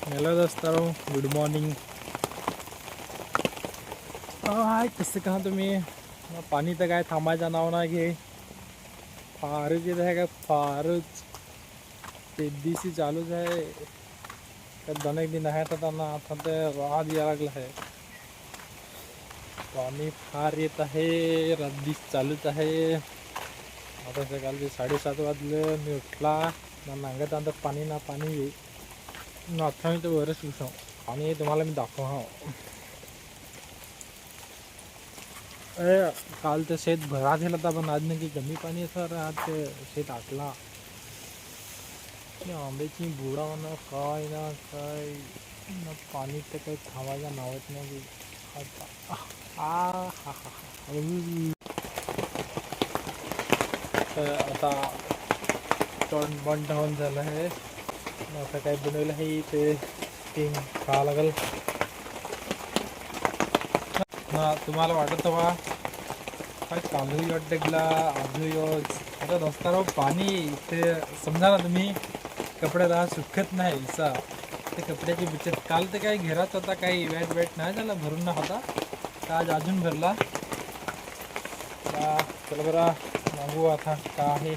Hello दोस्तारो, good morning. Hi, कसं का तुम्ही? पाणी तर काय थांबायचं नाव नाही घे. फारच येत आहे का, फारच तेजीसी चालूच आहे. तर एक दिन आहे तर त्यांना आता ते राहत यायला लागलं आहे. पाणी फार येत आहे, रातदिस चालूच आहे. आता सकाळचे 7:30 वाजलं, मी उठला ना नांगत आता पाणी ना पाणी आता मी तर वरच सुसव पाणी तुम्हाला मी दाखव. हा काल तर शेत भरा झाला होता, पण आज नाही की कमी पाणी सर. आज ते शेत आटला. आंब्याची बुडा म्हणा काय ना काय ना, पाणी तर काही थांबायचं नावत नाही. आता तोंड बंद होऊन झालं आहे. आता काय बनवलं आहे ते टीम खावं लागेल ना. तुम्हाला वाटत बा काय कालही वाटला आजही. आता दोस्तारो पाणी ते समजा ना तुम्ही, कपड्यात सुखत नाही असा. ते कपड्याची बचत काल तर काही घेरात होता, काही वेट नाही झाला, भरून ना होता. आज अजून भरला. चला बरं मागू आता का आहे.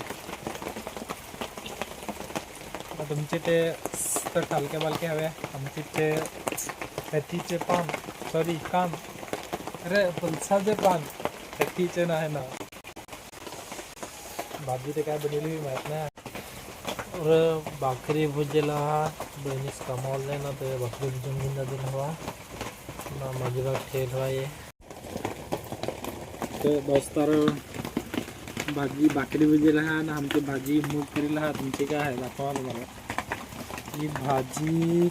तुमचे ते तर हलके बालके हवे, आमचे ते मेथीचे पान, सॉरी कान, अरे फुलसाचे पान, मेथीचे नाही ना. भाजी ते काय बनवली माहीत नाही. और भाकरी भुजेला बहिणीस कामावलं नाही ना, ते भाकरी भुजून घेऊन जातील हवा ना. माझी भाग ठेल हवा ये ते दोस्तार. भाजी भाकरी भुजेला हा ना, आमची भाजी मूग करीला हा. तुमची काय आहे दाखवा मला. ही भाजी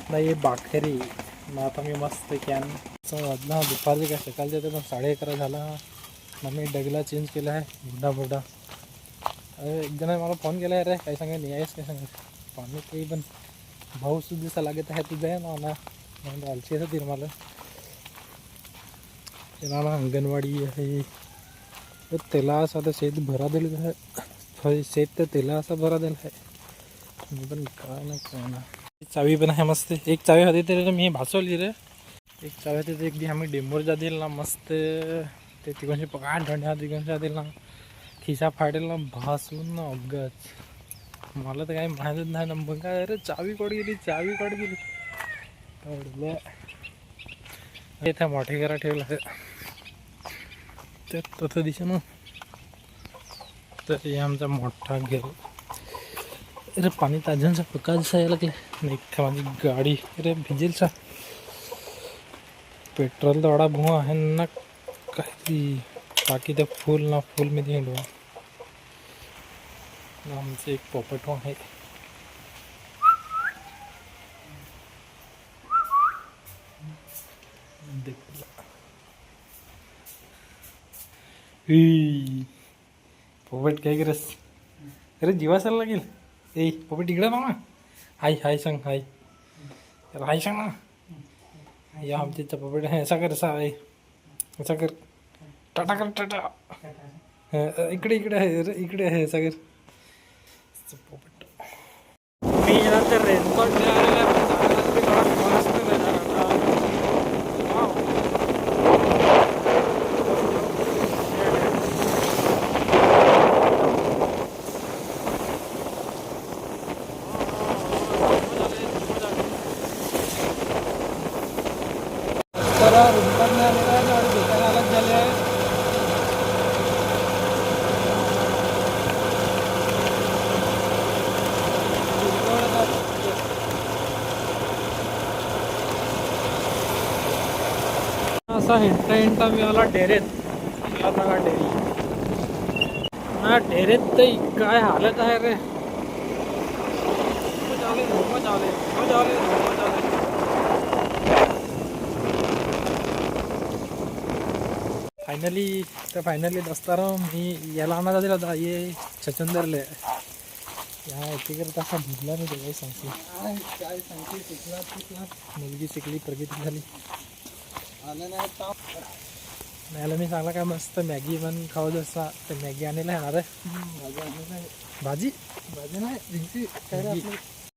नाही, भाकरी मग आता मी मस्त कॅन वाजला दुपारचे काय सकाळचे ते पण 11:30 झाला ना. मी डगला चेंज केला आहे बुडा. अरे एक जण मला फोन केला आहे, रे काय सांगा नाही आहेस काय सांगा पाणी काही पण भाऊ सुद्धा लागत आहे तुझं आहे ना. म्हणजे आलची असं मला त्याला अंगणवाडी आहे त्याला असं आता शेत भरा दिलं आहे. शेत तर त्याला असा भरा दिला आहे. मी पण काय ना काय ना. चावी पण आहे मस्त. एक चावी होती तरी मी भासवली रे. एक चावी होती तर एक दी आम्ही डेंबोर जातील ना मस्त. ते तिकडची पगार ढंड्या तिकडच्या जातील ना, खिसा फाडेल ना, भासून ना अपघात. मला तर काही माहीतच नाही ना. मग काय अरे चावी कड गेली इथे मोठे घरा ठेवलं आहे त्यात तसं दिसे ना. तर हे आमचा मोठा घर. अरे पाणी ताज्यांचा पका जसा यायला लागला नाही का. माझी गाडी अरे भिजेल सा. पेट्रोल थोडा भुआ आहे ना काही. बाकी ते फुल ना फुल मध्ये हिंडवा. आमचं एक पोपट आहे. पोपट काय करस. अरे जीवासाला लागेल. ए पोपट इकडे ना. हाय हाय सांग हाय. हाय सांग ना. या आमच्या पोपट आहे. असा कर असा आहे. असा कर टाटा कर टाटा. इकडे आहे रे, इकडे आहे असा कर पोपट. मी नंतर रेनकोट मिळालेला असा हिंटा मिळाला डेरेत. का डेरी हा डेरेत तर काय हालत आहे रे. फायनली दोस्तारो मी याला आणा दिला होता ये छचंदरले. या एकीकडे तसा भिजला नाही. काही सांगते काय सांगते. शिकला मुलगी शिकली, प्रगती झाली. नाही मी सांगला काय मस्त मॅगी पण खाऊ जसा. तर मॅगी आणलेला आहे ना रे. भाजी भाजी नाही